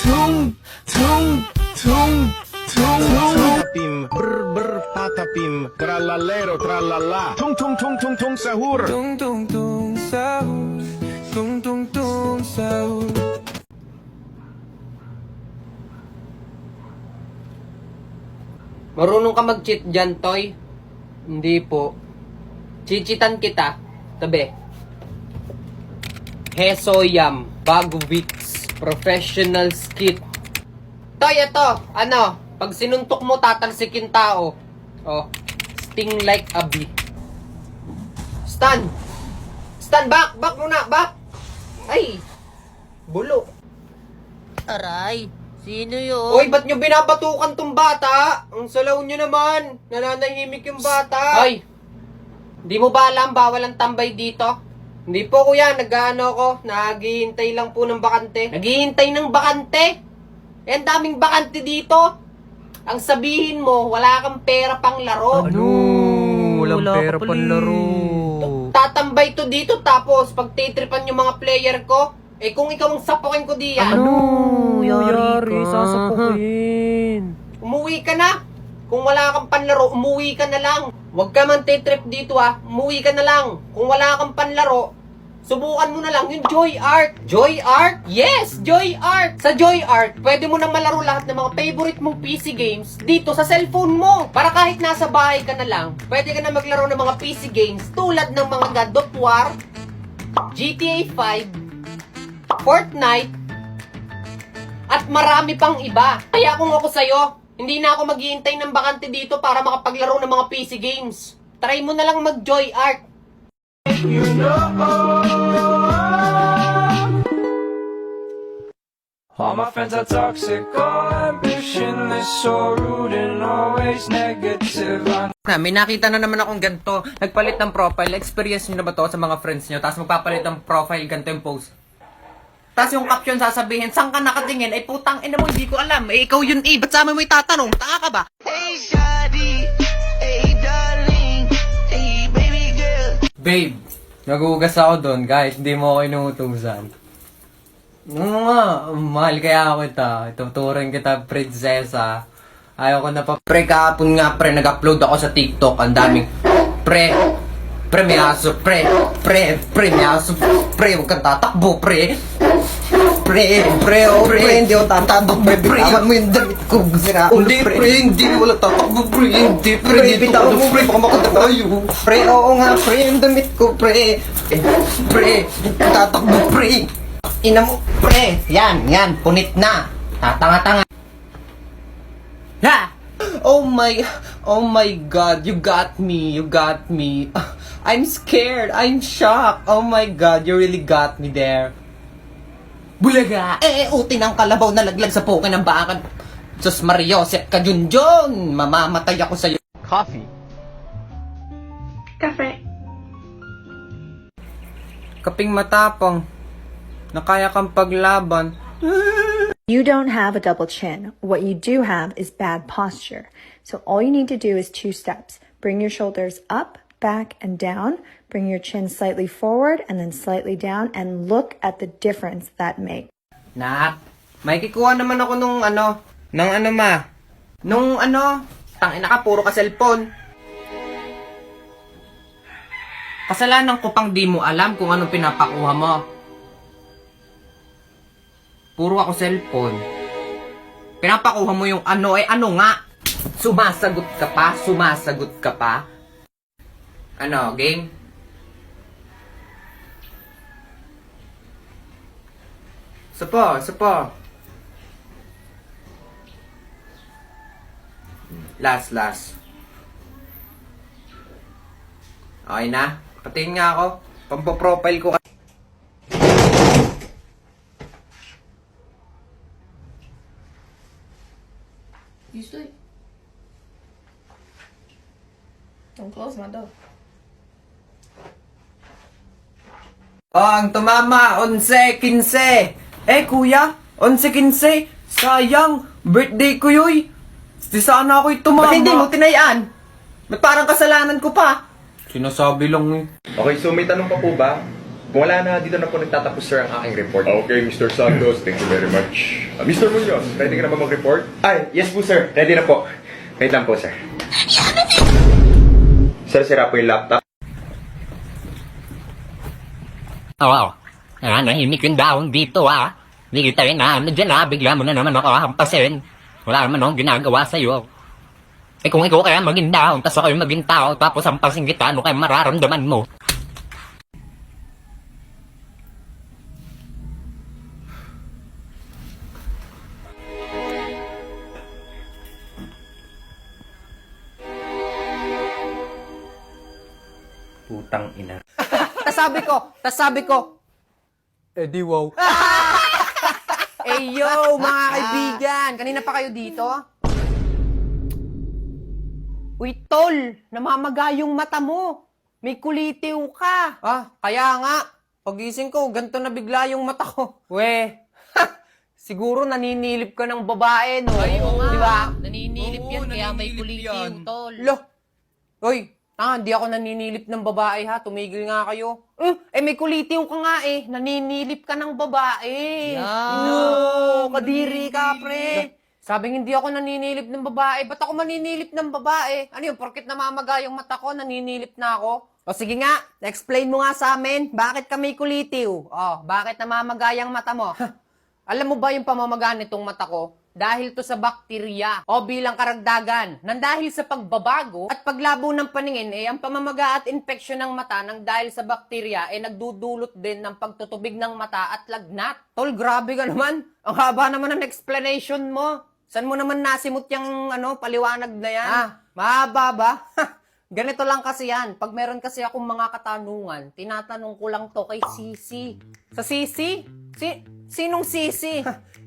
tung, tung, tung, tung, Patapim, brr brr patapim, tralalero tralala, tung tung tung tung tung sahur. Tung tung tung sahur, tung tung tung sahur. Marunong ka mag-cheat dyan, Toy? Hindi po. Chichitan kita. Tabi. Hesoyam. Bagovits. Professional skit. Toy, ito. Ano? Pag sinuntok mo, tatalsikin tao. Oh. Sting like a bee. Stan! Stan, back! Back muna! Back! Ay! Bulo. Aray, sino yun? Hoy, ba't nyo binabatukan tong bata? Ang salaw nyo naman. Nananahimik yung bata. Hoy, di mo ba alam bawal ang tambay dito? Hindi po kuya, nag-ano ko. Naghihintay lang po ng bakante. Naghihintay ng bakante? Eh, ang daming bakante dito. Ang sabihin mo, wala kang pera pang laro. Ano? Walang Wala pera ka pang pala. laro. Tatambay to dito tapos pagtitripan yung mga player ko, eh kung ikaw ang sapukin ko diyan, Ano? Yari ka. Sasapukin. umuwi ka na. Kung wala kang panlaro, umuwi ka na lang. Huwag ka man titrip dito umuwi ka na lang. Kung wala kang panlaro, subukan mo na lang yung Joy Art. Joy Art? Yes, Joy Art. Sa Joy Art, pwede mo nang malaro lahat ng mga favorite mong PC games dito sa cellphone mo. Para kahit nasa bahay ka na lang, pwede ka na maglaro ng mga PC games tulad ng mga God of War, GTA 5, Fortnite, at marami pang iba. Kaya kung ako sa'yo, hindi na ako maghihintay ng bakante dito para makapaglaro ng mga PC games. Try mo na lang mag-Joy Art. All my friends are toxic, all ambitionless, so rude and always negative. May nakita na naman akong ganito. Nagpalit ng profile. Experience nyo na ba to sa mga friends nyo? Tapos magpapalit ng profile, ganito yung post. Tapos yung caption sasabihin, saan ka nakatingin? Ay putang ina mo, hindi ko alam. Eh ikaw yun eh, ba't sa amin mo itatanong? Tanga ka ba? Hey, shawty. Hey, darling. Hey, baby girl. Babe, nagugas ako doon kahit hindi mo ako inuutusan. Oo nga, mahal kaya ako ito. Ituturing kita, prinsesa. Ayaw ko na pa. Pre, kahapon nga, pre, nag-upload ako sa TikTok. Ang daming, pre, may aso, pre, may aso, pre, huwag kang tatakbo, pre, hindi ako tatakbo, pre, bitawan mo yung damit ko, hindi, pre, hindi, wala tatakbo, pre, hindi, pre, bitawan mo, pre, baka makatayo, pre, oo nga, pre, yung damit ko, pre, tatakbo, pre, ina mo, pre, yan, punit na, tatanga-tanga. Ha! Oh my God, you got me. I'm scared, I'm shocked. Oh my God, you really got me there. Bulaga! Uti ng kalabaw na laglag sa pukin ng bakan. Diyos Mariosep ka, Junjun! Mamamatay ako sa'yo. Coffee? Cafe. Kaping matapang. Nakaya kang paglaban. You don't have a double chin. What you do have is bad posture. So all you need to do is 2 steps. Bring your shoulders up, back, and down. Bring your chin slightly forward and then slightly down, and look at the difference that makes. Nak, may kikuha naman ako nung tangina ka, puro ka cellphone. Kasalanan ko pang di mo alam kung anong pinapakuha mo. Puro ako cellphone. Pinapakuha mo yung ano nga? Sumasagot ka pa? Ano, game? Isa pa. Last. Okay na? Patingin nga ako. Pampo-profile ko. You sleep. Don't close my door. Ang tumama, 11-15. Kuya, 11-15. Sayang, birthday ko yoy. Di sana ako'y tumama. Ba't hindi mo tinayaan? Ba't parang kasalanan ko pa? Sinasabi lang eh. Okay, so may tanong pa po ba? Kung wala na, dito na po nagtatapos sir ang aking report. Okay, Mr. Santos, thank you very much. Mr. Munoz, ready ka na ba mag-report? Ay, yes po sir. Ready na po. Wait lang po sir. Sir, sira po yung laptop. Oo. Nahimik yung daon dito Hindi kita rin dyan bigla mo na naman ako hampasin. Wala naman akong ginagawa sa'yo. Eh kung ikaw kaya maging daon, tapos ako yung maging tao, tapos hampasin kita, ano kaya mararamdaman mo? Putang ina. Tas sabi ko, Eh di wow. eh yo, mga kaibigan, kanina pa kayo dito? Uy, tol, namamaga yung mata mo. May kulitiw ka. Kaya nga, pagising ko, ganito na bigla yung mata ko. We, siguro naninilip ka ng babae, no? Ay, oo nga. Di ba? Naninilip yan, kaya may kulitiw, tol. Lo, hoy, hindi ako naninilip ng babae ha, tumigil nga kayo. May kulitiw ka nga naninilip ka ng babae. Yan. Kadiri ka, pre. Sabing hindi ako naninilip ng babae, ba't ako maninilip ng babae? Ano yun, porket namamaga yung mata ko, naninilip na ako? O sige nga, explain mo nga sa amin, bakit ka may kulitiw? Bakit namamaga yung mata mo? Alam mo ba yung pamamaga nitong mata ko? Dahil to sa bakterya o bilang karagdagan nang dahil sa pagbabago at paglabo ng paningin ang pamamaga at infeksyon ng mata nang dahil sa bakterya nagdudulot din ng pagtutubig ng mata at lagnat. Tol, grabe ka naman. Ang haba naman ng explanation mo. San mo naman nasimot yung paliwanag na yan? Mahaba ba? Ganito lang kasi yan. Pag meron kasi akong mga katanungan, tinatanong ko lang to kay Sisi. Sa Sisi? Sinong Sisi?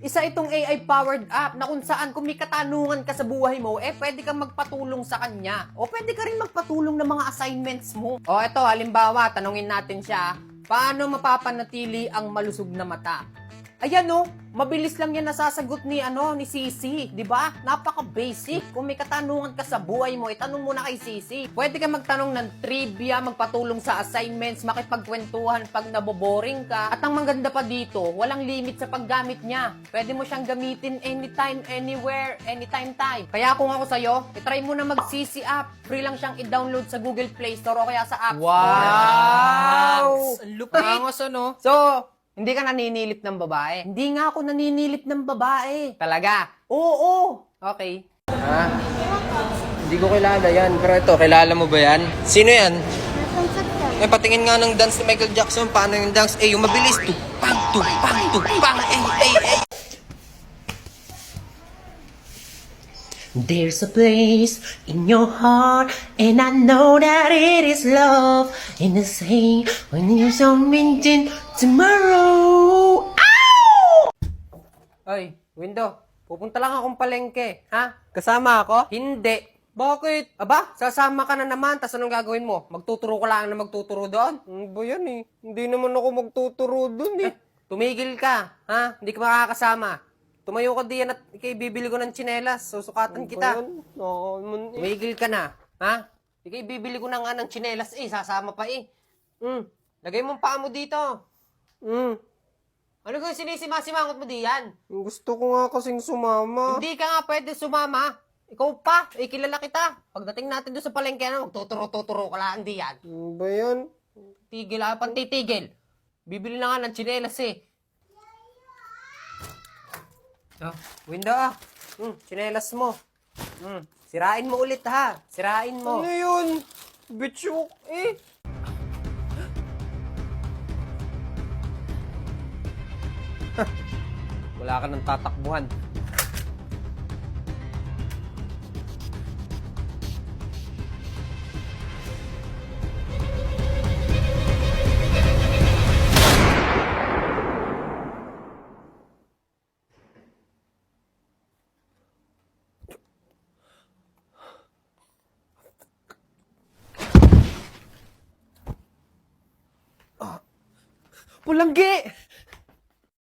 Isa itong AI-powered app na kung saan kung may katanungan ka sa buhay mo, pwede kang magpatulong sa kanya. O pwede ka rin magpatulong ng mga assignments mo. O eto, halimbawa, tanungin natin siya, paano mapapanatili ang malusog na mata? Ayan mabilis lang yan nasasagot ni Sisi, 'di ba? Napaka-basic. Kung may katanungan ka sa buhay mo, itanong mo na kay Sisi. Pwede ka magtanong ng trivia, magpatulong sa assignments, makipagkwentuhan pag naboboring ka. At ang maganda pa dito, walang limit sa paggamit niya. Pwede mo siyang gamitin anytime, anywhere, anytime time. Kaya kung ako sa'yo, itry mo na mag-Sisi app. Free lang siyang i-download sa Google Play Store o kaya sa App Store. Wow! Lupit! So, hindi ka naninilip ng babae? Hindi nga ako naninilip ng babae. Talaga? Oo. Okay. Hindi ko kilala yan. Pero ito, kilala mo ba yan? Sino yan? Patingin nga ng dance ni Michael Jackson. Paano yung dance? Yung mabilis. Tupang, tupang, tupang. There's a place in your heart, and I know that it is love. In the same when you so mention tomorrow. Ay, Window. Pupunta lang akong palengke. Kasama ako? Hindi. Bakit? Aba, sasama ka na naman, tas anong gagawin mo? Magtuturo ka lang na magtuturo doon? Ba yan Hindi naman ako magtuturo doon Tumigil ka, Hindi ka makakasama. Tumayo ka diyan at ikay bibili ko ng tsinelas. Susukatan kita. Tumigil ka na, Ikay bibili ko na nga ng tsinelas sasama pa Lagay mong paa mo dito. Ano kung simangot mo diyan? Gusto ko nga kasing sumama. Hindi ka nga pwede sumama. Ikaw pa, kilala kita. Pagdating natin doon sa palengke magtuturo-tuturo ka lang diyan. Ba yan? Tigil pantitigil. Bibili na nga ng tsinelas Window tsinelas mo. Sirain mo ulit Sirain mo. Ano yun? Bitchok Wala ka ng tatakbuhan. Pulanggi!